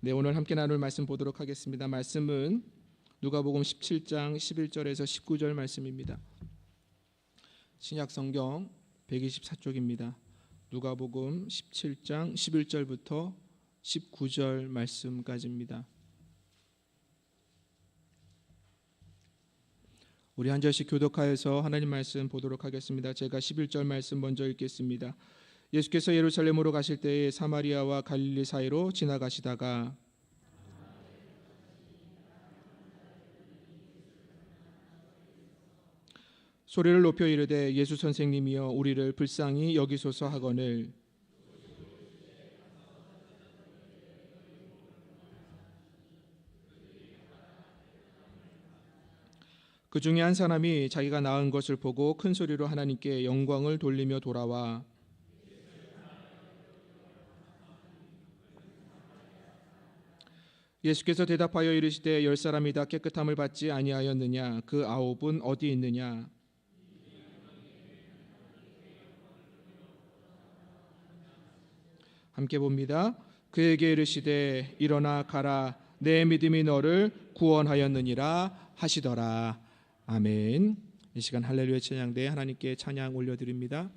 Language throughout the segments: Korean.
네, 오늘 함께 나눌 말씀 보도록 하겠습니다. 말씀은 누가복음 17장 11절에서 19절 말씀입니다. 신약 성경 124쪽입니다. 누가복음 17장 11절부터 19절 말씀까지입니다. 우리 한 절씩 교독하여서 하나님 말씀 보도록 하겠습니다. 제가 11절 말씀 먼저 읽겠습니다. 예수께서 예루살렘으로 가실 때에 사마리아와 갈릴리 사이로 지나가시다가 소리를 높여 이르되 예수 선생님이여 우리를 불쌍히 여기소서 하거늘 그 중에 한 사람이 자기가 낳은 것을 보고 큰 소리로 하나님께 영광을 돌리며 돌아와 예수께서 대답하여 이르시되 10사람이 다 깨끗함을 받지 아니하였느냐? 그 9은 어디 있느냐? 함께 봅니다. 그에게 이르시되 일어나 가라 내 믿음이 너를 구원하였느니라 하시더라. 아멘. 이 시간 할렐루야 찬양대 하나님께 찬양 올려드립니다.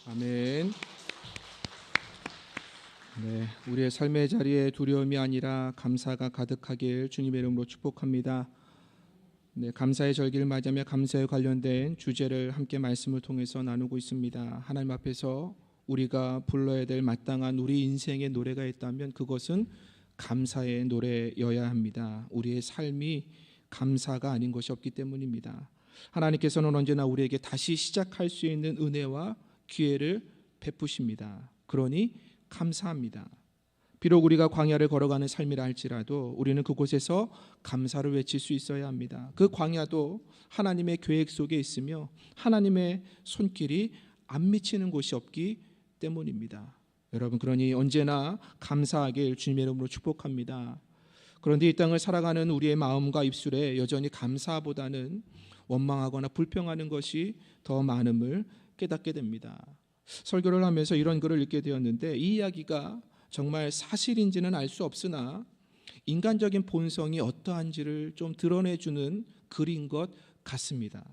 아멘. 네, 우리의 삶의 자리에 두려움이 아니라 감사가 가득하길 주님의 이름으로 축복합니다. 네, 감사의 절기를 맞이하며 감사에 관련된 주제를 함께 말씀을 통해서 나누고 있습니다. 하나님 앞에서 우리가 불러야 될 마땅한 우리 인생의 노래가 있다면 그것은 감사의 노래여야 합니다. 우리의 삶이 감사가 아닌 것이 없기 때문입니다. 하나님께서는 언제나 우리에게 다시 시작할 수 있는 은혜와 기회를 베푸십니다. 그러니 감사합니다. 비록 우리가 광야를 걸어가는 삶이라 할지라도 우리는 그곳에서 감사를 외칠 수 있어야 합니다. 그 광야도 하나님의 계획 속에 있으며 하나님의 손길이 안 미치는 곳이 없기 때문입니다. 여러분, 그러니 언제나 감사하길 주님의 이름으로 축복합니다. 그런데 이 땅을 살아가는 우리의 마음과 입술에 여전히 감사보다는 원망하거나 불평하는 것이 더 많음을 깨닫게 됩니다. 설교를 하면서 이런 글을 읽게 되었는데, 이 이야기가 정말 사실인지는 알 수 없으나 인간적인 본성이 어떠한지를 좀 드러내주는 글인 것 같습니다.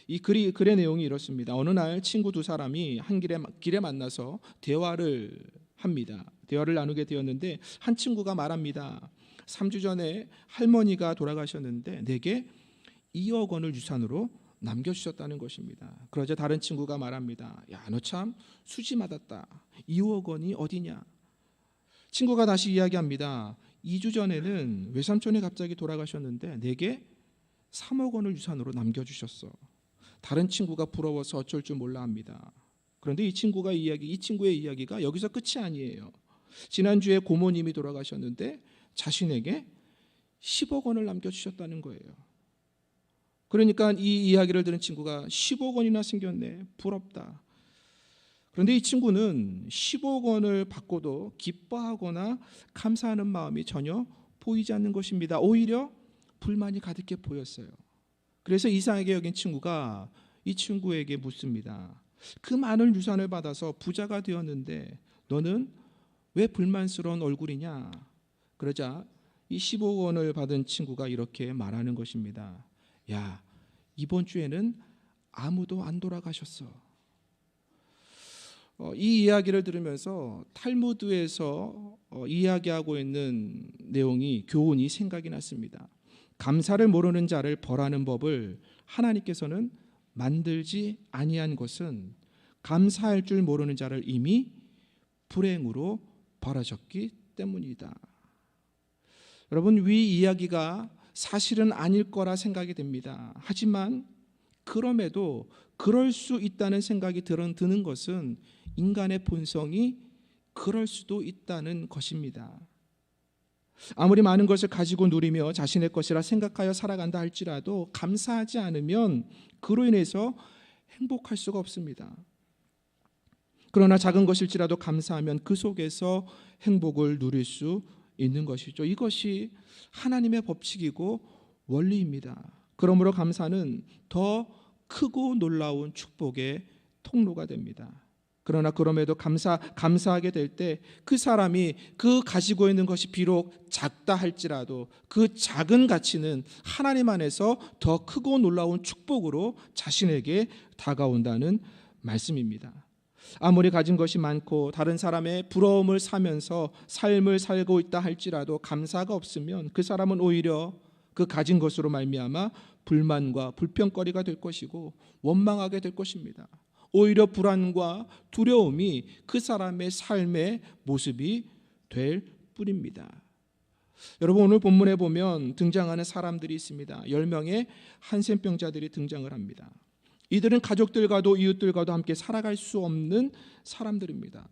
이 글의 내용이 이렇습니다. 어느 날 친구 두 사람이 한 길에 만나서 대화를 합니다. 대화를 나누게 되었는데 한 친구가 말합니다. 3주 전에 할머니가 돌아가셨는데 내게 2억 원을 유산으로 남겨주셨다는 것입니다. 그러자 다른 친구가 말합니다. 야, 너 참 수지 맞았다. 2억 원이 어디냐? 친구가 다시 이야기합니다. 2주 전에는 외삼촌이 갑자기 돌아가셨는데 내게 3억 원을 유산으로 남겨주셨어. 다른 친구가 부러워서 어쩔 줄 몰라 합니다. 그런데 이 친구의 이야기가 여기서 끝이 아니에요. 지난주에 고모님이 돌아가셨는데 자신에게 10억 원을 남겨주셨다는 거예요. 그러니까 이 이야기를 들은 친구가 10억 원이나 생겼네, 부럽다. 그런데 이 친구는 10억 원을 받고도 기뻐하거나 감사하는 마음이 전혀 보이지 않는 것입니다. 오히려 불만이 가득해 보였어요. 그래서 이상하게 여긴 친구가 이 친구에게 묻습니다. 그 많은 유산을 받아서 부자가 되었는데 너는 왜 불만스러운 얼굴이냐? 그러자 이 10억 원을 받은 친구가 이렇게 말하는 것입니다. 야, 이번 주에는 아무도 안 돌아가셨어. 이 이야기를 들으면서 탈무드에서 이야기하고 있는 내용이, 교훈이 생각이 났습니다. 감사를 모르는 자를 벌하는 법을 하나님께서는 만들지 아니한 것은 감사할 줄 모르는 자를 이미 불행으로 벌하셨기 때문이다. 여러분, 위 이야기가 사실은 아닐 거라 생각이 됩니다. 하지만 그럼에도 그럴 수 있다는 생각이 드는 것은 인간의 본성이 그럴 수도 있다는 것입니다. 아무리 많은 것을 가지고 누리며 자신의 것이라 생각하여 살아간다 할지라도 감사하지 않으면 그로 인해서 행복할 수가 없습니다. 그러나 작은 것일지라도 감사하면 그 속에서 행복을 누릴 수 있는 것이죠. 이것이 하나님의 법칙이고 원리입니다. 그러므로 감사는 더 크고 놀라운 축복의 통로가 됩니다. 그러나 그럼에도 감사하게 될 때 그 사람이 그 가지고 있는 것이 비록 작다 할지라도 그 작은 가치는 하나님 안에서 더 크고 놀라운 축복으로 자신에게 다가온다는 말씀입니다. 아무리 가진 것이 많고 다른 사람의 부러움을 사면서 삶을 살고 있다 할지라도 감사가 없으면 그 사람은 오히려 그 가진 것으로 말미암아 불만과 불평거리가 될 것이고 원망하게 될 것입니다. 오히려 불안과 두려움이 그 사람의 삶의 모습이 될 뿐입니다. 여러분, 오늘 본문에 보면 등장하는 사람들이 있습니다. 10명의 한센병자들이 등장을 합니다. 이들은 가족들과도 이웃들과도 함께 살아갈 수 없는 사람들입니다.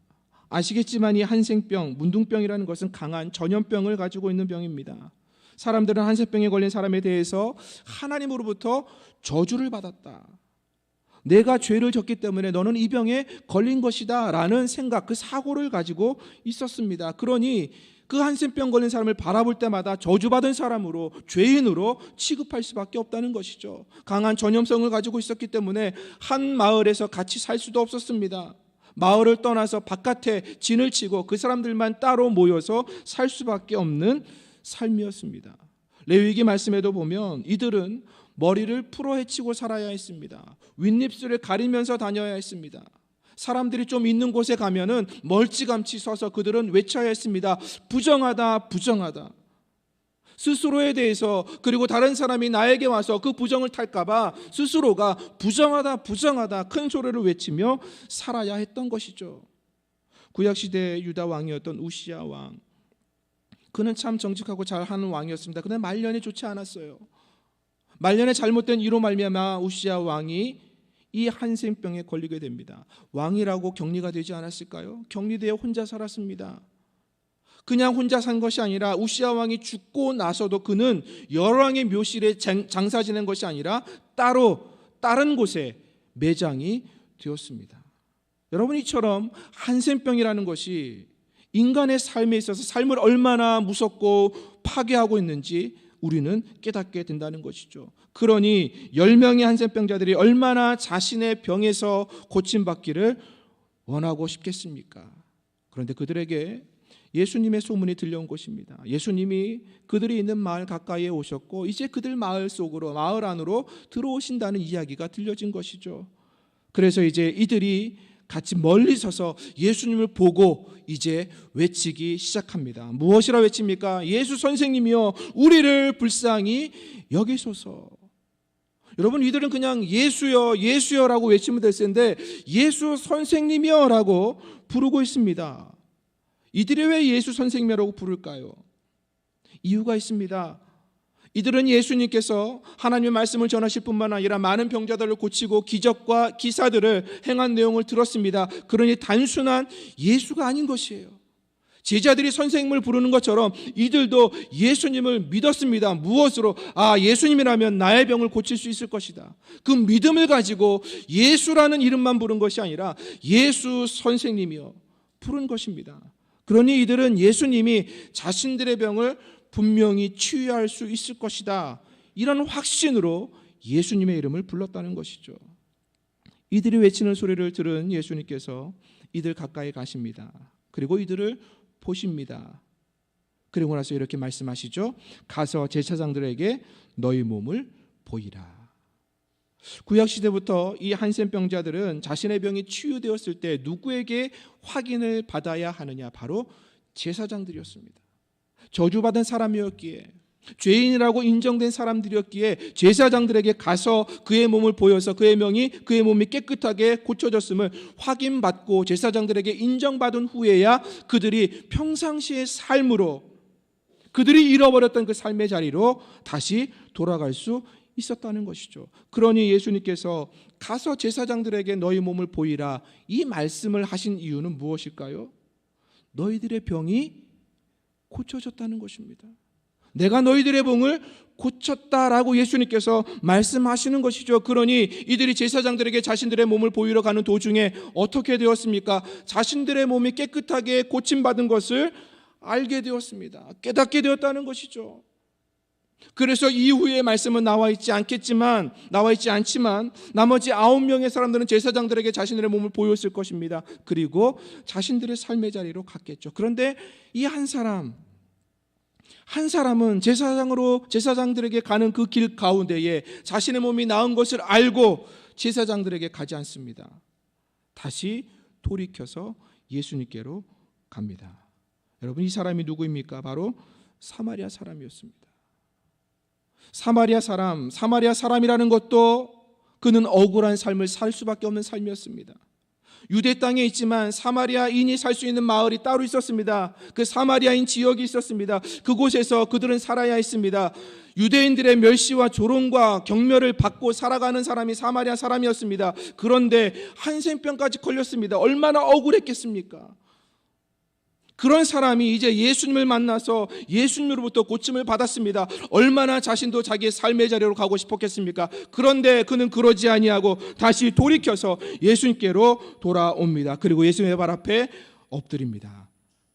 아시겠지만 이 한센병, 문둥병이라는 것은 강한 전염병을 가지고 있는 병입니다. 사람들은 한센병에 걸린 사람에 대해서 하나님으로부터 저주를 받았다. 내가 죄를 졌기 때문에 너는 이 병에 걸린 것이다 라는 생각, 그 사고를 가지고 있었습니다. 그러니 그 한센병 걸린 사람을 바라볼 때마다 저주받은 사람으로, 죄인으로 취급할 수밖에 없다는 것이죠. 강한 전염성을 가지고 있었기 때문에 한 마을에서 같이 살 수도 없었습니다. 마을을 떠나서 바깥에 진을 치고 그 사람들만 따로 모여서 살 수밖에 없는 삶이었습니다. 레위기 말씀에도 보면 이들은 머리를 풀어헤치고 살아야 했습니다. 윗입술을 가리면서 다녀야 했습니다. 사람들이 좀 있는 곳에 가면은 멀찌감치 서서 그들은 외쳐야 했습니다. 부정하다, 부정하다. 스스로에 대해서, 그리고 다른 사람이 나에게 와서 그 부정을 탈까봐 스스로가 부정하다, 부정하다 큰 소리를 외치며 살아야 했던 것이죠. 구약시대의 유다 왕이었던 우시야 왕, 그는 참 정직하고 잘하는 왕이었습니다. 그런데 말년이 좋지 않았어요. 말년에 잘못된 이로 말미암아 우시야 왕이 이 한센병에 걸리게 됩니다. 왕이라고 격리가 되지 않았을까요? 격리되어 혼자 살았습니다. 그냥 혼자 산 것이 아니라 우시야 왕이 죽고 나서도 그는 열왕의 묘실에 장사 지낸 것이 아니라 따로 다른 곳에 매장이 되었습니다. 여러분, 이처럼 한센병이라는 것이 인간의 삶에 있어서 삶을 얼마나 무섭고 파괴하고 있는지 우리는 깨닫게 된다는 것이죠. 그러니 10명의 한센병자들이 얼마나 자신의 병에서 고침받기를 원하고 싶겠습니까? 그런데 그들에게 예수님의 소문이 들려온 것입니다. 예수님이 그들이 있는 마을 가까이에 오셨고 이제 그들 마을 안으로 들어오신다는 이야기가 들려진 것이죠. 그래서 이제 이들이 같이 멀리 서서 예수님을 보고 이제 외치기 시작합니다. 무엇이라 외칩니까? 예수 선생님이여, 우리를 불쌍히 여기소서. 여러분, 이들은 그냥 예수여 예수여라고 외치면 될 텐데 예수 선생님이여라고 부르고 있습니다. 이들이 왜 예수 선생님이라고 부를까요? 이유가 있습니다. 이들은 예수님께서 하나님의 말씀을 전하실 뿐만 아니라 많은 병자들을 고치고 기적과 기사들을 행한 내용을 들었습니다. 그러니 단순한 예수가 아닌 것이에요. 제자들이 선생님을 부르는 것처럼 이들도 예수님을 믿었습니다. 무엇으로? 예수님이라면 나의 병을 고칠 수 있을 것이다. 그 믿음을 가지고 예수라는 이름만 부른 것이 아니라 예수 선생님이여 부른 것입니다. 그러니 이들은 예수님이 자신들의 병을 분명히 치유할 수 있을 것이다, 이런 확신으로 예수님의 이름을 불렀다는 것이죠. 이들이 외치는 소리를 들은 예수님께서 이들 가까이 가십니다. 그리고 이들을 보십니다. 그리고 나서 이렇게 말씀하시죠. 가서 제사장들에게 너희 몸을 보이라. 구약시대부터 이 한센병자들은 자신의 병이 치유되었을 때 누구에게 확인을 받아야 하느냐? 바로 제사장들이었습니다. 저주받은 사람이었기에, 죄인이라고 인정된 사람들이었기에 제사장들에게 가서 그의 몸을 보여서 그의 몸이 깨끗하게 고쳐졌음을 확인받고 제사장들에게 인정받은 후에야 그들이 평상시의 삶으로, 그들이 잃어버렸던 그 삶의 자리로 다시 돌아갈 수 있었다는 것이죠. 그러니 예수님께서 가서 제사장들에게 너희 몸을 보이라, 이 말씀을 하신 이유는 무엇일까요? 너희들의 병이 고쳐졌다는 것입니다. 내가 너희들의 병을 고쳤다라고 예수님께서 말씀하시는 것이죠. 그러니 이들이 제사장들에게 자신들의 몸을 보이러 가는 도중에 어떻게 되었습니까? 자신들의 몸이 깨끗하게 고침받은 것을 알게 되었습니다. 깨닫게 되었다는 것이죠. 그래서 이후의 말씀은 나와 있지 않지만 나머지 9명의 사람들은 제사장들에게 자신들의 몸을 보였을 것입니다. 그리고 자신들의 삶의 자리로 갔겠죠. 그런데 이 한 사람은 제사장들에게 가는 그 길 가운데에 자신의 몸이 나은 것을 알고 제사장들에게 가지 않습니다. 다시 돌이켜서 예수님께로 갑니다. 여러분, 이 사람이 누구입니까? 바로 사마리아 사람이었습니다. 사마리아 사람이라는 것도 그는 억울한 삶을 살 수밖에 없는 삶이었습니다. 유대 땅에 있지만 사마리아인이 살 수 있는 마을이 따로 있었습니다. 그 사마리아인 지역이 있었습니다. 그곳에서 그들은 살아야 했습니다. 유대인들의 멸시와 조롱과 경멸을 받고 살아가는 사람이 사마리아 사람이었습니다. 그런데 한센병까지 걸렸습니다. 얼마나 억울했겠습니까? 그런 사람이 이제 예수님을 만나서 예수님으로부터 고침을 받았습니다. 얼마나 자신도 자기의 삶의 자리로 가고 싶었겠습니까? 그런데 그는 그러지 아니하고 다시 돌이켜서 예수님께로 돌아옵니다. 그리고 예수님의 발 앞에 엎드립니다.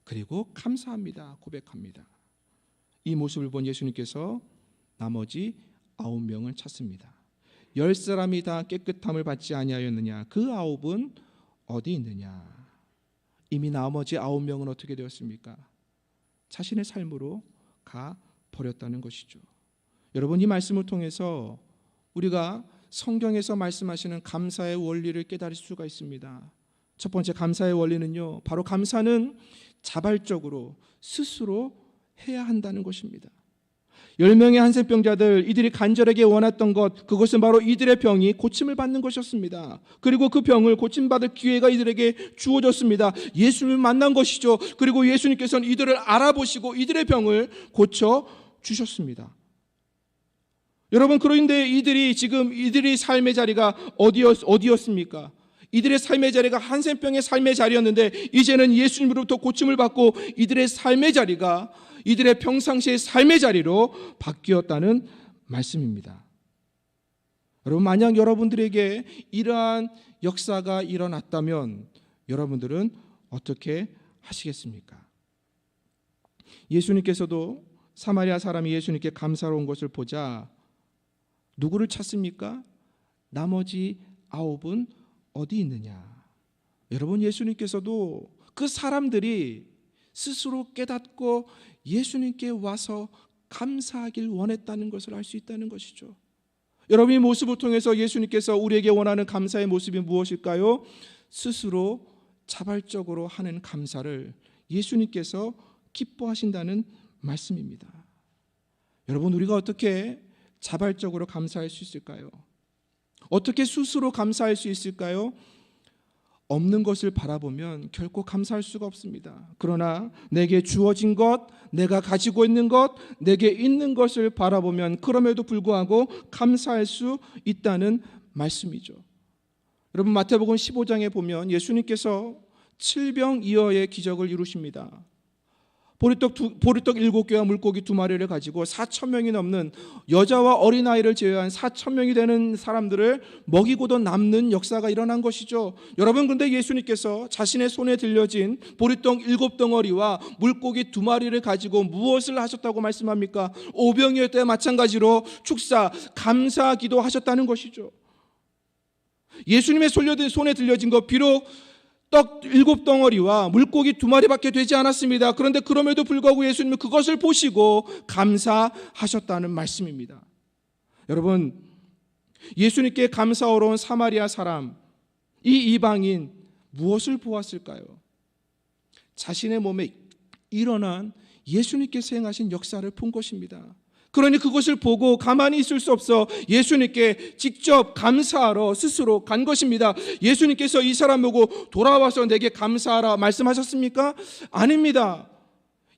그리고 감사합니다. 고백합니다. 이 모습을 본 예수님께서 나머지 9명을 찾습니다. 10사람이 다 깨끗함을 받지 아니하였느냐? 그 9은 어디 있느냐? 이미 나머지 9명은 어떻게 되었습니까? 자신의 삶으로 가 버렸다는 것이죠. 여러분, 이 말씀을 통해서 우리가 성경에서 말씀하시는 감사의 원리를 깨달을 수가 있습니다. 첫 번째 감사의 원리는요, 바로 감사는 자발적으로 스스로 해야 한다는 것입니다. 10명의 한센병자들, 이들이 간절하게 원했던 것, 그것은 바로 이들의 병이 고침을 받는 것이었습니다. 그리고 그 병을 고침받을 기회가 이들에게 주어졌습니다. 예수님을 만난 것이죠. 그리고 예수님께서는 이들을 알아보시고 이들의 병을 고쳐 주셨습니다. 여러분, 그런데 이들의 삶의 자리가 어디였습니까? 이들의 삶의 자리가 한센병의 삶의 자리였는데 이제는 예수님으로부터 고침을 받고 이들의 삶의 자리가 이들의 평상시의 삶의 자리로 바뀌었다는 말씀입니다. 여러분, 만약 여러분들에게 이러한 역사가 일어났다면 여러분들은 어떻게 하시겠습니까? 예수님께서도 사마리아 사람이 예수님께 감사로 온 것을 보자 누구를 찾습니까? 나머지 9은 어디 있느냐? 여러분, 예수님께서도 그 사람들이 스스로 깨닫고 예수님께 와서 감사하길 원했다는 것을 알 수 있다는 것이죠. 여러분, 이 모습을 통해서 예수님께서 우리에게 원하는 감사의 모습이 무엇일까요? 스스로 자발적으로 하는 감사를 예수님께서 기뻐하신다는 말씀입니다. 여러분, 우리가 어떻게 자발적으로 감사할 수 있을까요? 어떻게 스스로 감사할 수 있을까요? 없는 것을 바라보면 결코 감사할 수가 없습니다. 그러나 내게 주어진 것, 내가 가지고 있는 것, 내게 있는 것을 바라보면 그럼에도 불구하고 감사할 수 있다는 말씀이죠. 여러분, 마태복음 15장에 보면 예수님께서 7병2어의 기적을 이루십니다. 보리떡 7개와 물고기 2마리를 가지고 4,000명이 넘는 여자와 어린아이를 제외한 4,000명이 되는 사람들을 먹이고도 남는 역사가 일어난 것이죠. 여러분, 그런데 예수님께서 자신의 손에 들려진 보리떡 7덩어리와 물고기 2마리를 가지고 무엇을 하셨다고 말씀합니까? 오병이어 때 마찬가지로 축사, 감사기도 하셨다는 것이죠. 예수님의 손에 들려진 것, 비록 떡 7덩어리와 물고기 2마리밖에 되지 않았습니다. 그런데 그럼에도 불구하고 예수님은 그것을 보시고 감사하셨다는 말씀입니다. 여러분, 예수님께 감사하러 온 사마리아 사람, 이 이방인 무엇을 보았을까요? 자신의 몸에 일어난 예수님께서 행하신 역사를 본 것입니다. 그러니 그것을 보고 가만히 있을 수 없어 예수님께 직접 감사하러 스스로 간 것입니다. 예수님께서 이 사람 보고 돌아와서 내게 감사하라 말씀하셨습니까? 아닙니다.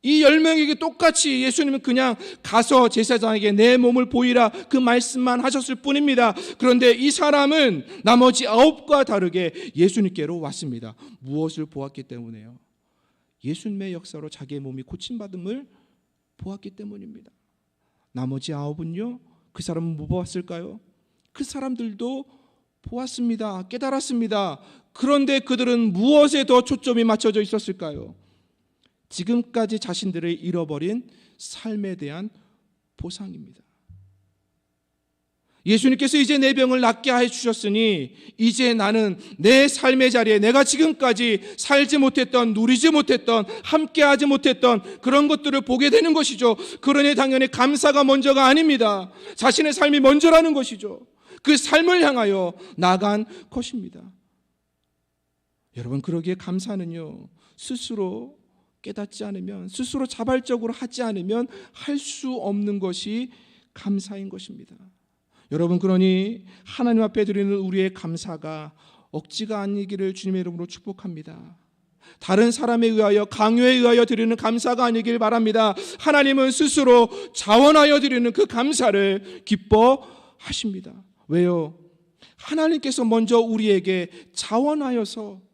이 10명에게 똑같이 예수님은 그냥 가서 제사장에게 내 몸을 보이라 그 말씀만 하셨을 뿐입니다. 그런데 이 사람은 나머지 9과 다르게 예수님께로 왔습니다. 무엇을 보았기 때문에요? 예수님의 역사로 자기의 몸이 고침받음을 보았기 때문입니다. 나머지 9은요, 그 사람은 뭐 보았을까요? 그 사람들도 보았습니다. 깨달았습니다. 그런데 그들은 무엇에 더 초점이 맞춰져 있었을까요? 지금까지 자신들을 잃어버린 삶에 대한 보상입니다. 예수님께서 이제 내 병을 낫게 해주셨으니 이제 나는 내 삶의 자리에 내가 지금까지 살지 못했던, 누리지 못했던, 함께하지 못했던 그런 것들을 보게 되는 것이죠. 그러니 당연히 감사가 먼저가 아닙니다. 자신의 삶이 먼저라는 것이죠. 그 삶을 향하여 나간 것입니다. 여러분, 그러기에 감사는요, 스스로 깨닫지 않으면, 스스로 자발적으로 하지 않으면 할 수 없는 것이 감사인 것입니다. 여러분, 그러니 하나님 앞에 드리는 우리의 감사가 억지가 아니기를 주님의 이름으로 축복합니다. 다른 사람에 의하여, 강요에 의하여 드리는 감사가 아니길 바랍니다. 하나님은 스스로 자원하여 드리는 그 감사를 기뻐하십니다. 왜요? 하나님께서 먼저 우리에게 자원하여서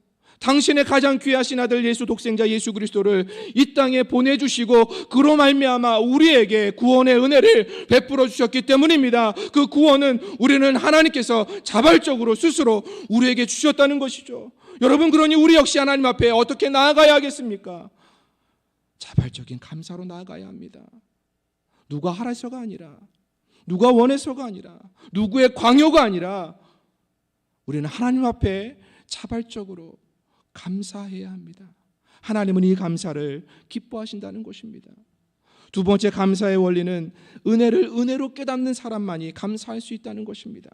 당신의 가장 귀하신 아들 예수 독생자 예수 그리스도를 이 땅에 보내주시고 그로 말미암아 우리에게 구원의 은혜를 베풀어 주셨기 때문입니다. 그 구원은 우리는 하나님께서 자발적으로 스스로 우리에게 주셨다는 것이죠. 여러분, 그러니 우리 역시 하나님 앞에 어떻게 나아가야 하겠습니까? 자발적인 감사로 나아가야 합니다. 누가 하라서가 아니라, 누가 원해서가 아니라, 누구의 광요가 아니라 우리는 하나님 앞에 자발적으로 감사해야 합니다. 하나님은 이 감사를 기뻐하신다는 것입니다. 두 번째 감사의 원리는 은혜를 은혜로 깨닫는 사람만이 감사할 수 있다는 것입니다.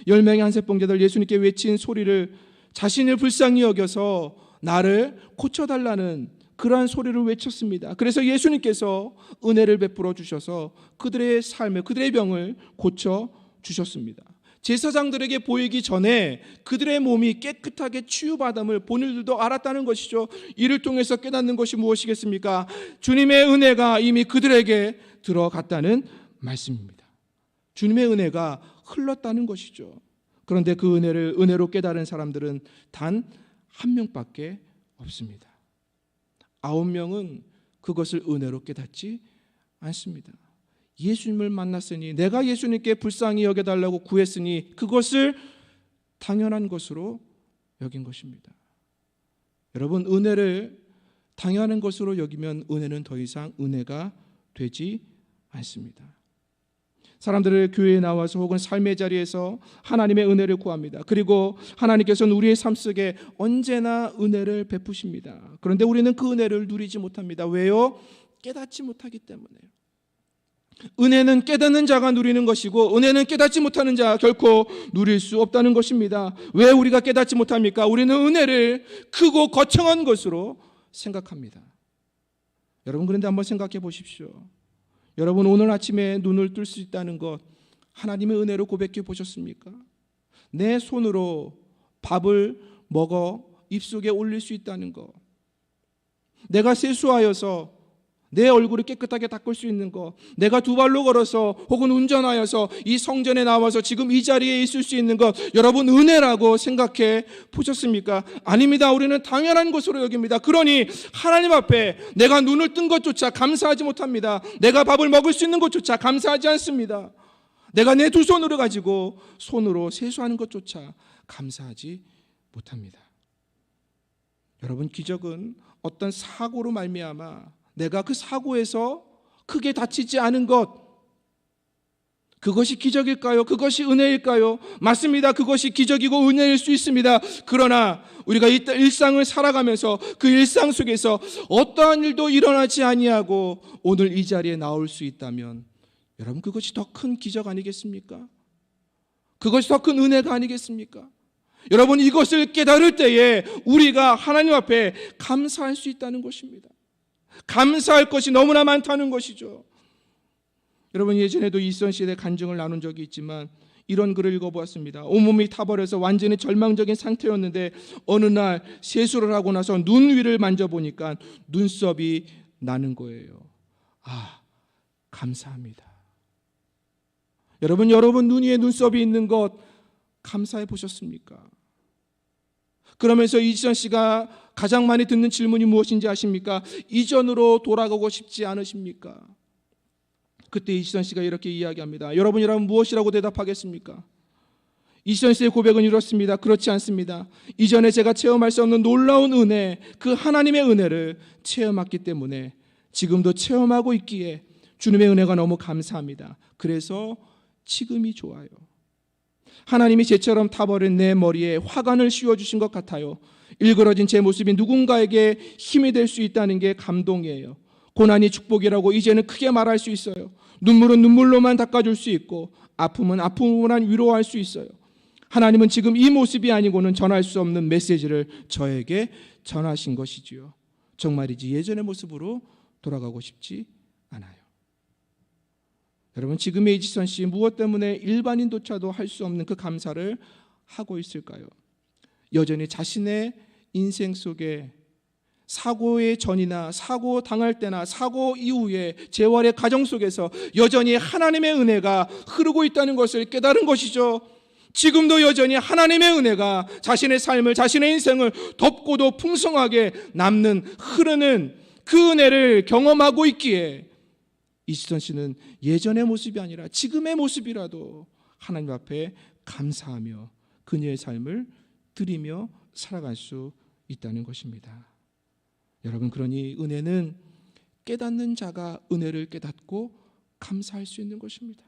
10명의 한세병자들 예수님께 외친 소리를 자신을 불쌍히 여겨서 나를 고쳐달라는 그러한 소리를 외쳤습니다. 그래서 예수님께서 은혜를 베풀어 주셔서 그들의 삶을, 그들의 병을 고쳐 주셨습니다. 제사장들에게 보이기 전에 그들의 몸이 깨끗하게 치유받음을 본인들도 알았다는 것이죠. 이를 통해서 깨닫는 것이 무엇이겠습니까? 주님의 은혜가 이미 그들에게 들어갔다는 말씀입니다. 주님의 은혜가 흘렀다는 것이죠. 그런데 그 은혜를 은혜로 깨달은 사람들은 단 한 명밖에 없습니다. 9명은 그것을 은혜로 깨닫지 않습니다. 예수님을 만났으니, 내가 예수님께 불쌍히 여겨달라고 구했으니 그것을 당연한 것으로 여긴 것입니다. 여러분, 은혜를 당연한 것으로 여기면 은혜는 더 이상 은혜가 되지 않습니다. 사람들을 교회에 나와서 혹은 삶의 자리에서 하나님의 은혜를 구합니다. 그리고 하나님께서는 우리의 삶 속에 언제나 은혜를 베푸십니다. 그런데 우리는 그 은혜를 누리지 못합니다. 왜요? 깨닫지 못하기 때문에요. 은혜는 깨닫는 자가 누리는 것이고, 은혜는 깨닫지 못하는 자 결코 누릴 수 없다는 것입니다. 왜 우리가 깨닫지 못합니까? 우리는 은혜를 크고 거창한 것으로 생각합니다. 여러분, 그런데 한번 생각해 보십시오. 여러분, 오늘 아침에 눈을 뜰 수 있다는 것, 하나님의 은혜로 고백해 보셨습니까? 내 손으로 밥을 먹어 입속에 올릴 수 있다는 것, 내가 세수하여서 내 얼굴을 깨끗하게 닦을 수 있는 것, 내가 두 발로 걸어서 혹은 운전하여서 이 성전에 나와서 지금 이 자리에 있을 수 있는 것, 여러분 은혜라고 생각해 보셨습니까? 아닙니다. 우리는 당연한 것으로 여깁니다. 그러니 하나님 앞에 내가 눈을 뜬 것조차 감사하지 못합니다. 내가 밥을 먹을 수 있는 것조차 감사하지 않습니다. 내가 내 두 손으로 가지고 손으로 세수하는 것조차 감사하지 못합니다. 여러분, 기적은 어떤 사고로 말미암아 내가 그 사고에서 크게 다치지 않은 것, 그것이 기적일까요? 그것이 은혜일까요? 맞습니다. 그것이 기적이고 은혜일 수 있습니다. 그러나 우리가 이 일상을 살아가면서 그 일상 속에서 어떠한 일도 일어나지 아니하고 오늘 이 자리에 나올 수 있다면, 여러분, 그것이 더 큰 기적 아니겠습니까? 그것이 더 큰 은혜가 아니겠습니까? 여러분, 이것을 깨달을 때에 우리가 하나님 앞에 감사할 수 있다는 것입니다. 감사할 것이 너무나 많다는 것이죠. 여러분, 예전에도 이선 시대 간증을 나눈 적이 있지만 이런 글을 읽어보았습니다. 온몸이 타버려서 완전히 절망적인 상태였는데 어느 날 세수를 하고 나서 눈 위를 만져보니까 눈썹이 나는 거예요. 아, 감사합니다. 여러분 눈 위에 눈썹이 있는 것 감사해 보셨습니까? 그러면서 이지선 씨가 가장 많이 듣는 질문이 무엇인지 아십니까? 이전으로 돌아가고 싶지 않으십니까? 그때 이지선 씨가 이렇게 이야기합니다. 여러분이라면 무엇이라고 대답하겠습니까? 이지선 씨의 고백은 이렇습니다. 그렇지 않습니다. 이전에 제가 체험할 수 없는 놀라운 은혜, 그 하나님의 은혜를 체험했기 때문에 지금도 체험하고 있기에 주님의 은혜가 너무 감사합니다. 그래서 지금이 좋아요. 하나님이 제처럼 타버린 내 머리에 화관을 씌워주신 것 같아요. 일그러진 제 모습이 누군가에게 힘이 될 수 있다는 게 감동이에요. 고난이 축복이라고 이제는 크게 말할 수 있어요. 눈물은 눈물로만 닦아줄 수 있고 아픔은 아픔으로만 위로할 수 있어요. 하나님은 지금 이 모습이 아니고는 전할 수 없는 메시지를 저에게 전하신 것이지요. 정말이지 예전의 모습으로 돌아가고 싶지 않아요. 여러분, 지금의 이지선 씨, 무엇 때문에 일반인조차도 할 수 없는 그 감사를 하고 있을까요? 여전히 자신의 인생 속에 사고의 전이나 사고 당할 때나 사고 이후에 재활의 과정 속에서 여전히 하나님의 은혜가 흐르고 있다는 것을 깨달은 것이죠. 지금도 여전히 하나님의 은혜가 자신의 삶을, 자신의 인생을 덮고도 풍성하게 남는, 흐르는 그 은혜를 경험하고 있기에 이지선 씨는 예전의 모습이 아니라 지금의 모습이라도 하나님 앞에 감사하며 그녀의 삶을 드리며 살아갈 수 있다는 것입니다. 여러분, 그러니 은혜는 깨닫는 자가 은혜를 깨닫고 감사할 수 있는 것입니다.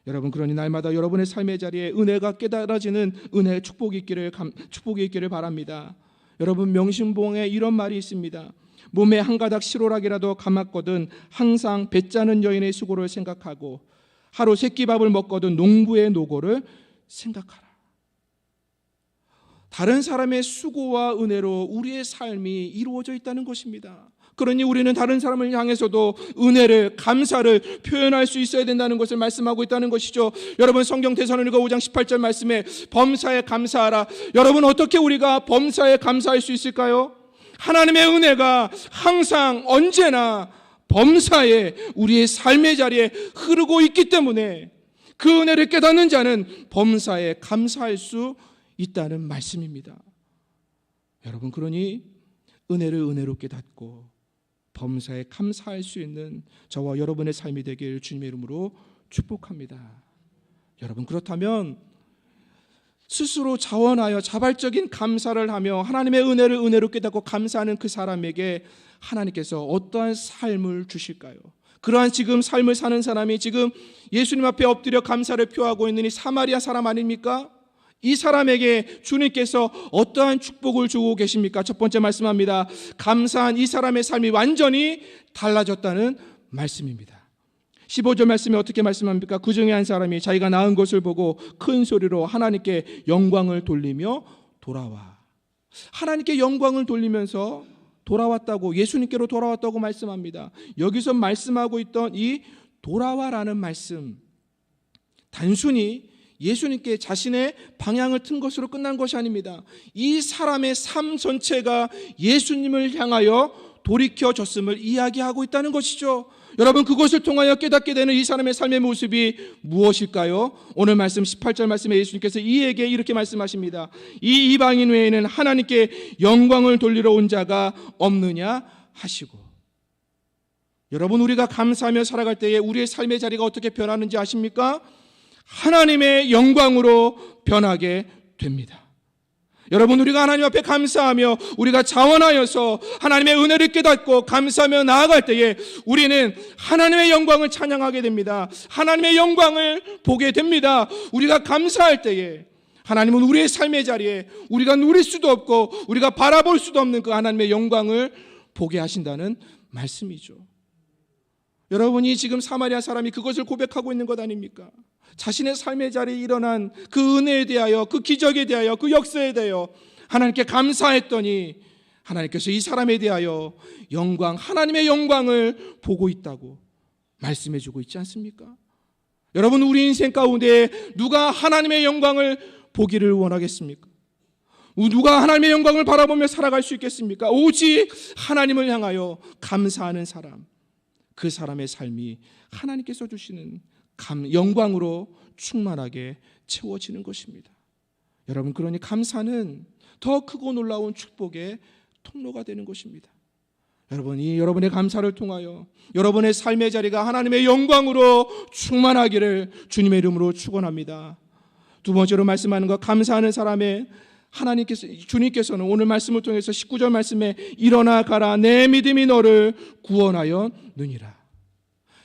여러분, 그러니 날마다 여러분의 삶의 자리에 은혜가 깨달아지는 은혜의 축복이 있기를 바랍니다. 여러분, 명심봉에 이런 말이 있습니다. 몸에 한 가닥 시로락이라도 감았거든 항상 배짜는 여인의 수고를 생각하고 하루 새끼밥을 먹거든 농부의 노고를 생각하라. 다른 사람의 수고와 은혜로 우리의 삶이 이루어져 있다는 것입니다. 그러니 우리는 다른 사람을 향해서도 은혜를, 감사를 표현할 수 있어야 된다는 것을 말씀하고 있다는 것이죠. 여러분, 성경 데살로니가 5장 18절 말씀에 범사에 감사하라. 여러분, 어떻게 우리가 범사에 감사할 수 있을까요? 하나님의 은혜가 항상 언제나 범사에 우리의 삶의 자리에 흐르고 있기 때문에 그 은혜를 깨닫는 자는 범사에 감사할 수 있다는 말씀입니다. 여러분, 그러니 은혜를 은혜로 깨닫고 범사에 감사할 수 있는 저와 여러분의 삶이 되길 주님의 이름으로 축복합니다. 여러분, 그렇다면 스스로 자원하여 자발적인 감사를 하며 하나님의 은혜를 은혜로 깨닫고 감사하는 그 사람에게 하나님께서 어떠한 삶을 주실까요? 그러한 지금 삶을 사는 사람이 지금 예수님 앞에 엎드려 감사를 표하고 있는 이 사마리아 사람 아닙니까? 이 사람에게 주님께서 어떠한 축복을 주고 계십니까? 첫 번째 말씀합니다. 감사한 이 사람의 삶이 완전히 달라졌다는 말씀입니다. 15절 말씀에 어떻게 말씀합니까? 그 중에 한 사람이 자기가 낳은 것을 보고 큰 소리로 하나님께 영광을 돌리며 돌아와. 하나님께 영광을 돌리면서 돌아왔다고, 예수님께로 돌아왔다고 말씀합니다. 여기서 말씀하고 있던 이 돌아와라는 말씀, 단순히 예수님께 자신의 방향을 튼 것으로 끝난 것이 아닙니다. 이 사람의 삶 전체가 예수님을 향하여 돌이켜졌음을 이야기하고 있다는 것이죠. 여러분, 그것을 통하여 깨닫게 되는 이 사람의 삶의 모습이 무엇일까요? 오늘 말씀 18절 말씀에 예수님께서 이에게 이렇게 말씀하십니다. 이 이방인 외에는 하나님께 영광을 돌리러 온 자가 없느냐 하시고. 여러분, 우리가 감사하며 살아갈 때에 우리의 삶의 자리가 어떻게 변하는지 아십니까? 하나님의 영광으로 변하게 됩니다. 여러분, 우리가 하나님 앞에 감사하며 우리가 자원하여서 하나님의 은혜를 깨닫고 감사하며 나아갈 때에 우리는 하나님의 영광을 찬양하게 됩니다. 하나님의 영광을 보게 됩니다. 우리가 감사할 때에 하나님은 우리의 삶의 자리에 우리가 누릴 수도 없고 우리가 바라볼 수도 없는 그 하나님의 영광을 보게 하신다는 말씀이죠. 여러분이 지금 사마리아 사람이 그것을 고백하고 있는 것 아닙니까? 자신의 삶의 자리에 일어난 그 은혜에 대하여, 그 기적에 대하여, 그 역사에 대하여 하나님께 감사했더니 하나님께서 이 사람에 대하여 영광, 하나님의 영광을 보고 있다고 말씀해 주고 있지 않습니까? 여러분, 우리 인생 가운데 누가 하나님의 영광을 보기를 원하겠습니까? 누가 하나님의 영광을 바라보며 살아갈 수 있겠습니까? 오직 하나님을 향하여 감사하는 사람, 그 사람의 삶이 하나님께서 주시는 영광으로 충만하게 채워지는 것입니다. 여러분, 그러니 감사는 더 크고 놀라운 축복의 통로가 되는 것입니다. 여러분이 여러분의 감사를 통하여 여러분의 삶의 자리가 하나님의 영광으로 충만하기를 주님의 이름으로 축원합니다. 두 번째로 말씀하는 것, 감사하는 사람의 주님께서는 오늘 말씀을 통해서 19절 말씀에 일어나 가라, 내 믿음이 너를 구원하였느니라.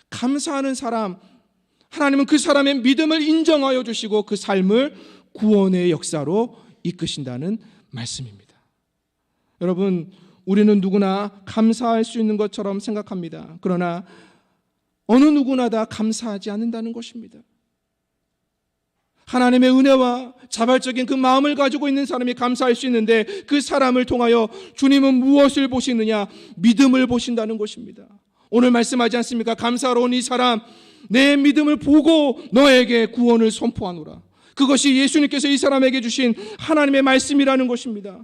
감사하는 사람, 하나님은 그 사람의 믿음을 인정하여 주시고 그 삶을 구원의 역사로 이끄신다는 말씀입니다. 여러분, 우리는 누구나 감사할 수 있는 것처럼 생각합니다. 그러나 어느 누구나 다 감사하지 않는다는 것입니다. 하나님의 은혜와 자발적인 그 마음을 가지고 있는 사람이 감사할 수 있는데 그 사람을 통하여 주님은 무엇을 보시느냐? 믿음을 보신다는 것입니다. 오늘 말씀하지 않습니까? 감사하러 온 이 사람, 내 믿음을 보고 너에게 구원을 선포하노라. 그것이 예수님께서 이 사람에게 주신 하나님의 말씀이라는 것입니다.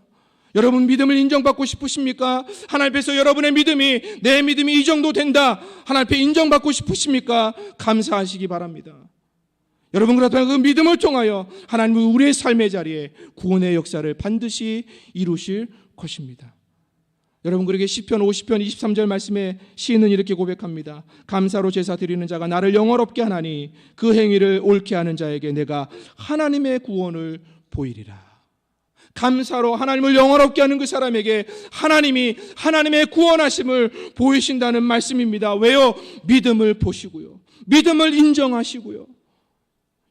여러분, 믿음을 인정받고 싶으십니까? 하나님 앞에서 여러분의 믿음이, 내 믿음이 이 정도 된다, 하나님 앞에 인정받고 싶으십니까? 감사하시기 바랍니다. 여러분, 그렇다면 그 믿음을 통하여 하나님은 우리의 삶의 자리에 구원의 역사를 반드시 이루실 것입니다. 여러분, 그러게 시편 50편 23절 말씀에 시인은 이렇게 고백합니다. 감사로 제사 드리는 자가 나를 영화롭게 하나니 그 행위를 옳게 하는 자에게 내가 하나님의 구원을 보이리라. 감사로 하나님을 영화롭게 하는 그 사람에게 하나님이 하나님의 구원하심을 보이신다는 말씀입니다. 왜요? 믿음을 보시고요, 믿음을 인정하시고요.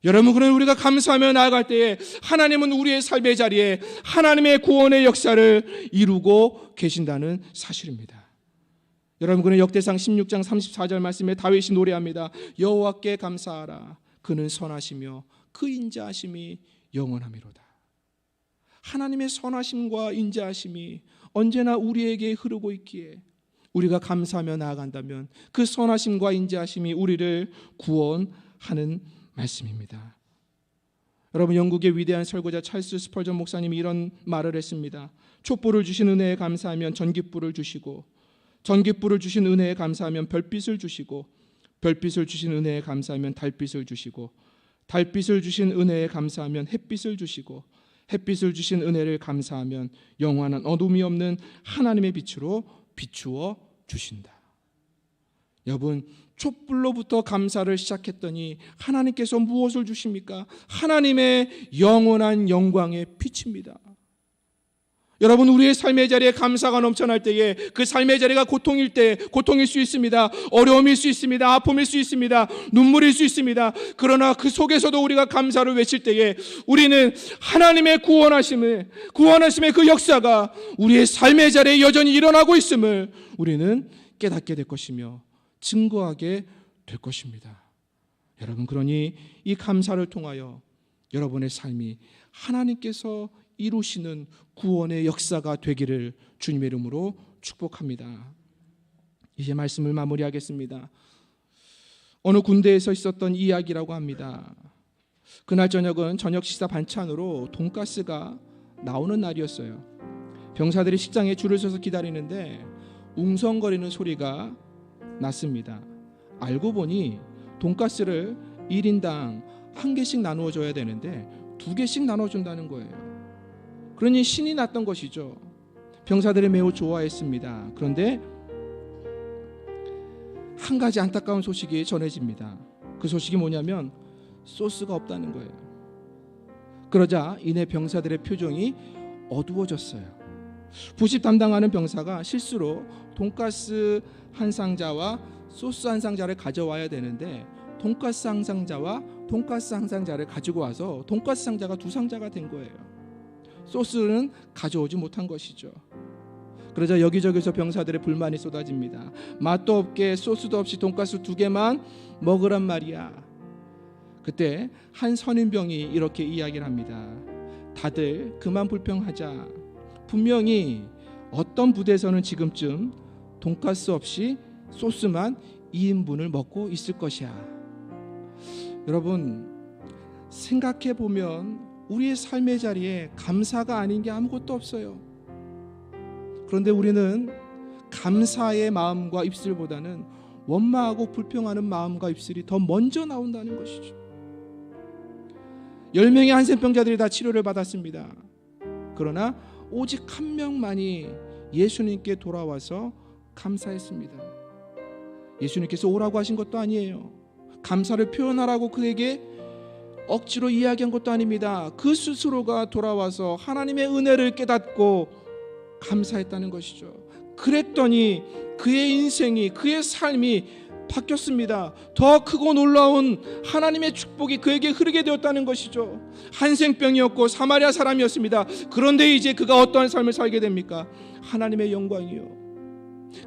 여러분, 그러면 우리가 감사하며 나아갈 때에 하나님은 우리의 삶의 자리에 하나님의 구원의 역사를 이루고 계신다는 사실입니다. 여러분, 그는 역대상 16장 34절 말씀에 다윗이 노래합니다. 여호와께 감사하라, 그는 선하시며 그 인자하심이 영원하미로다. 하나님의 선하심과 인자하심이 언제나 우리에게 흐르고 있기에 우리가 감사하며 나아간다면 그 선하심과 인자하심이 우리를 구원하는 말씀입니다. 여러분, 영국의 위대한 설교자 찰스 스펄전 목사님이 이런 말을 했습니다. 촛불을 주신 은혜에 감사하면 전깃불을 주시고, 전깃불을 주신 은혜에 감사하면 별빛을 주시고, 별빛을 주신 은혜에 감사하면 달빛을 주시고, 달빛을 주신 은혜에 감사하면 햇빛을 주시고, 햇빛을 주신 은혜를 감사하면 영원한 어둠이 없는 하나님의 빛으로 비추어 주신다. 여러분, 촛불로부터 감사를 시작했더니 하나님께서 무엇을 주십니까? 하나님의 영원한 영광의 빛입니다. 여러분, 우리의 삶의 자리에 감사가 넘쳐날 때에 그 삶의 자리가 고통일 때 고통일 수 있습니다. 어려움일 수 있습니다. 아픔일 수 있습니다. 눈물일 수 있습니다. 그러나 그 속에서도 우리가 감사를 외칠 때에 우리는 하나님의 구원하심의 그 역사가 우리의 삶의 자리에 여전히 일어나고 있음을 우리는 깨닫게 될 것이며 증거하게 될 것입니다. 여러분, 그러니 이 감사를 통하여 여러분의 삶이 하나님께서 이루시는 구원의 역사가 되기를 주님의 이름으로 축복합니다. 이제 말씀을 마무리하겠습니다. 어느 군대에서 있었던 이야기라고 합니다. 그날 저녁은 저녁 식사 반찬으로 돈가스가 나오는 날이었어요. 병사들이 식장에 줄을 서서 기다리는데 웅성거리는 소리가 났습니다. 알고 보니 돈가스를 1인당 1개씩 나누어줘야 되는데 2개씩 나눠준다는 거예요. 그러니 신이 났던 것이죠. 병사들이 매우 좋아했습니다. 그런데 한 가지 안타까운 소식이 전해집니다. 그 소식이 뭐냐면 소스가 없다는 거예요. 그러자 이내 병사들의 표정이 어두워졌어요. 부식 담당하는 병사가 실수로 돈가스 한 상자와 소스 한 상자를 가져와야 되는데 돈가스 한 상자와 돈가스 한 상자를 가지고 와서 돈가스 상자가 2상자가 된 거예요. 소스는 가져오지 못한 것이죠. 그러자 여기저기서 병사들의 불만이 쏟아집니다. 맛도 없게 소스도 없이 돈가스 2개만 먹으란 말이야. 그때 한 선임병이 이렇게 이야기를 합니다. 다들 그만 불평하자. 분명히 어떤 부대에서는 지금쯤 돈가스 없이 소스만 2인분을 먹고 있을 것이야. 여러분, 생각해 보면 우리의 삶의 자리에 감사가 아닌 게 아무것도 없어요. 그런데 우리는 감사의 마음과 입술보다는 원망하고 불평하는 마음과 입술이 더 먼저 나온다는 것이죠. 10명의 한센병자들이 다 치료를 받았습니다. 그러나 오직 한 명만이 예수님께 돌아와서 감사했습니다. 예수님께서 오라고 하신 것도 아니에요. 감사를 표현하라고 그에게 억지로 이야기한 것도 아닙니다. 그 스스로가 돌아와서 하나님의 은혜를 깨닫고 감사했다는 것이죠. 그랬더니 그의 인생이, 그의 삶이 바뀌었습니다. 더 크고 놀라운 하나님의 축복이 그에게 흐르게 되었다는 것이죠. 한센병이었고 사마리아 사람이었습니다. 그런데 이제 그가 어떠한 삶을 살게 됩니까? 하나님의 영광이요.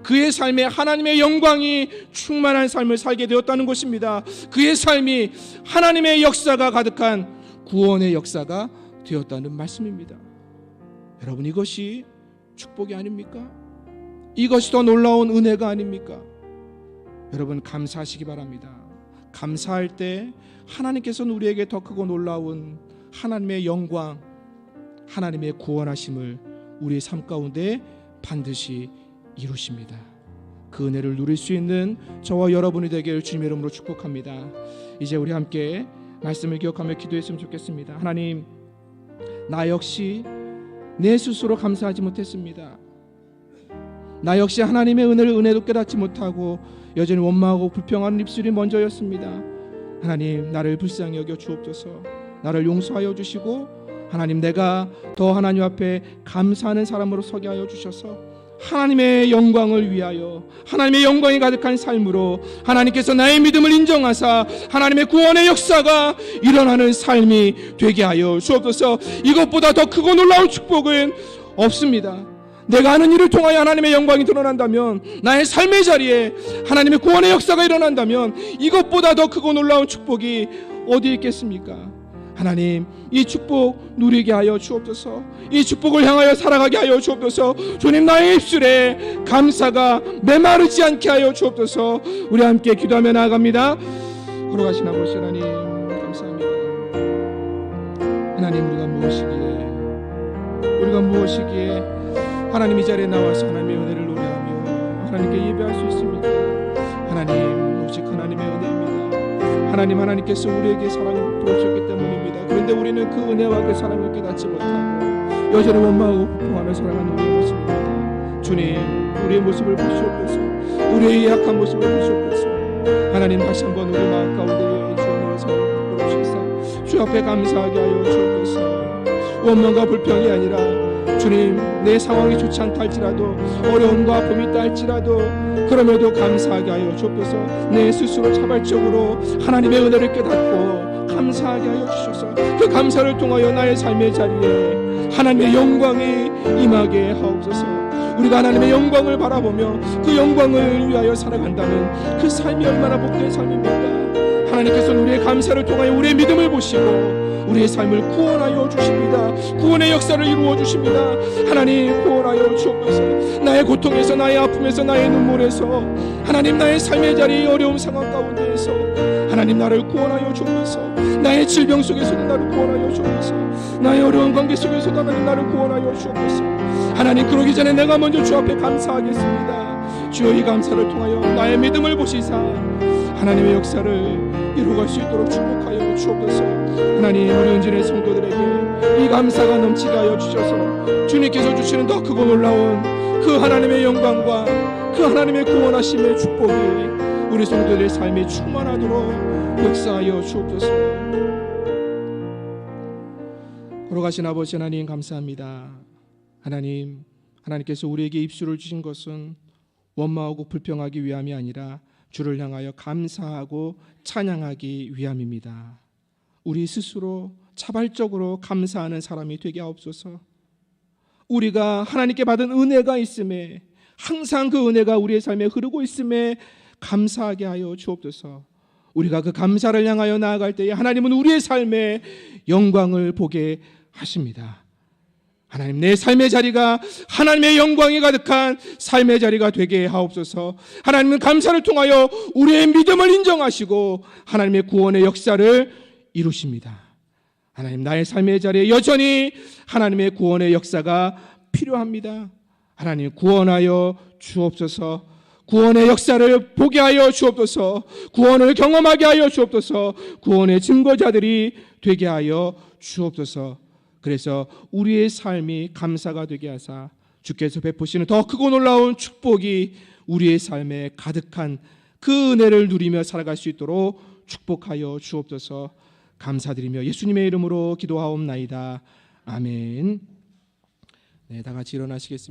그의 삶에 하나님의 영광이 충만한 삶을 살게 되었다는 것입니다. 그의 삶이 하나님의 역사가 가득한 구원의 역사가 되었다는 말씀입니다. 여러분, 이것이 축복이 아닙니까? 이것이 더 놀라운 은혜가 아닙니까? 여러분, 감사하시기 바랍니다. 감사할 때 하나님께서는 우리에게 더 크고 놀라운 하나님의 영광, 하나님의 구원하심을 우리의 삶 가운데 반드시 이루십니다. 그 은혜를 누릴 수 있는 저와 여러분이 되길 주님의 이름으로 축복합니다. 이제 우리 함께 말씀을 기억하며 기도했으면 좋겠습니다. 하나님, 나 역시 내 스스로 감사하지 못했습니다. 나 역시 하나님의 은혜도 깨닫지 못하고 여전히 원망하고 불평하는 입술이 먼저였습니다. 하나님, 나를 불쌍히 여겨 주옵소서. 나를 용서하여 주시고 하나님, 내가 더 하나님 앞에 감사하는 사람으로 서게 하여 주셔서 하나님의 영광을 위하여 하나님의 영광이 가득한 삶으로 하나님께서 나의 믿음을 인정하사 하나님의 구원의 역사가 일어나는 삶이 되게 하여 주옵소서. 이것보다 더 크고 놀라운 축복은 없습니다. 내가 하는 일을 통하여 하나님의 영광이 드러난다면, 나의 삶의 자리에 하나님의 구원의 역사가 일어난다면 이것보다 더 크고 놀라운 축복이 어디 있겠습니까? 하나님, 이 축복 누리게 하여 주옵소서. 이 축복을 향하여 살아가게 하여 주옵소서. 주님, 나의 입술에 감사가 메마르지 않게 하여 주옵소서. 우리 함께 기도하며 나아갑니다. 걸어가신 아버지 하나님, 감사합니다. 하나님, 우리가 무엇이기에 하나님 이 자리에 나와서 하나님의 은혜를 노래하며 하나님께 예배할 수 있습니까? 하나님, 오직 하나님의 은혜입니다. 하나님께서 우리에게 사랑을 베푸셨기 때문입니다. 그런데 우리는 그 은혜와 그 사랑을 깨닫지 못하고 여전히 원망하고 불평하며 살아가는 우리의 모습입니다. 주님, 우리의 모습을 보시옵소서. 우리의 약한 모습을 보시옵소서. 하나님, 다시 한번 우리 마음 가운데 주의 사랑을 베푸시사 주 앞에 감사하게 하여 주옵소서. 원망과 불평이 아니라 주님, 내 상황이 좋지 않다 할지라도, 어려움과 아픔이 있다 할지라도 그럼에도 감사하게 하여 주옵소서. 내 스스로 자발적으로 하나님의 은혜를 깨닫고 감사하게 하여 주셔서 그 감사를 통하여 나의 삶의 자리에 하나님의 영광이 임하게 하옵소서. 우리가 하나님의 영광을 바라보며 그 영광을 위하여 살아간다면 그 삶이 얼마나 복된 삶입니까? 하나님께서는 우리의 감사를 통하여 우리의 믿음을 보시고 우리의 삶을 구원하여 주십니다. 구원의 역사를 이루어 주십니다. 하나님, 구원하여 주옵소서. 나의 고통에서, 나의 아픔에서, 나의 눈물에서, 하나님, 나의 삶의 자리의 어려움 상황 가운데에서 하나님, 나를 구원하여 주옵소서. 나의 질병 속에서도 나를 구원하여 주옵소서. 나의 어려운 관계 속에서도 하나님, 나를 구원하여 주옵소서. 하나님, 그러기 전에 내가 먼저 주 앞에 감사하겠습니다. 주여, 이 감사를 통하여 나의 믿음을 보시사 하나님의 역사를 이루어갈 수 있도록 축복하여 주옵소서. 하나님, 우리 은진의 성도들에게 이 감사가 넘치게 하여 주셔서 주님께서 주시는 더 크고 놀라운 그 하나님의 영광과 그 하나님의 구원하심의 축복이 우리 성도들의 삶에 충만하도록 역사하여 주옵소서. 걸어가신 아버지 하나님, 감사합니다. 하나님께서 우리에게 입술을 주신 것은 원망하고 불평하기 위함이 아니라 주를 향하여 감사하고 찬양하기 위함입니다. 우리 스스로 자발적으로 감사하는 사람이 되게 하옵소서. 우리가 하나님께 받은 은혜가 있음에, 항상 그 은혜가 우리의 삶에 흐르고 있음에 감사하게 하여 주옵소서. 우리가 그 감사를 향하여 나아갈 때에 하나님은 우리의 삶에 영광을 보게 하십니다. 하나님, 내 삶의 자리가 하나님의 영광이 가득한 삶의 자리가 되게 하옵소서. 하나님은 감사를 통하여 우리의 믿음을 인정하시고 하나님의 구원의 역사를 이루십니다. 하나님, 나의 삶의 자리에 여전히 하나님의 구원의 역사가 필요합니다. 하나님, 구원하여 주옵소서. 구원의 역사를 보게 하여 주옵소서. 구원을 경험하게 하여 주옵소서. 구원의 증거자들이 되게 하여 주옵소서. 그래서 우리의 삶이 감사가 되게 하사 주께서 베푸시는 더 크고 놀라운 축복이 우리의 삶에 가득한 그 은혜를 누리며 살아갈 수 있도록 축복하여 주옵소서. 감사드리며 예수님의 이름으로 기도하옵나이다. 아멘. 네, 다 같이 일어나시겠습니다.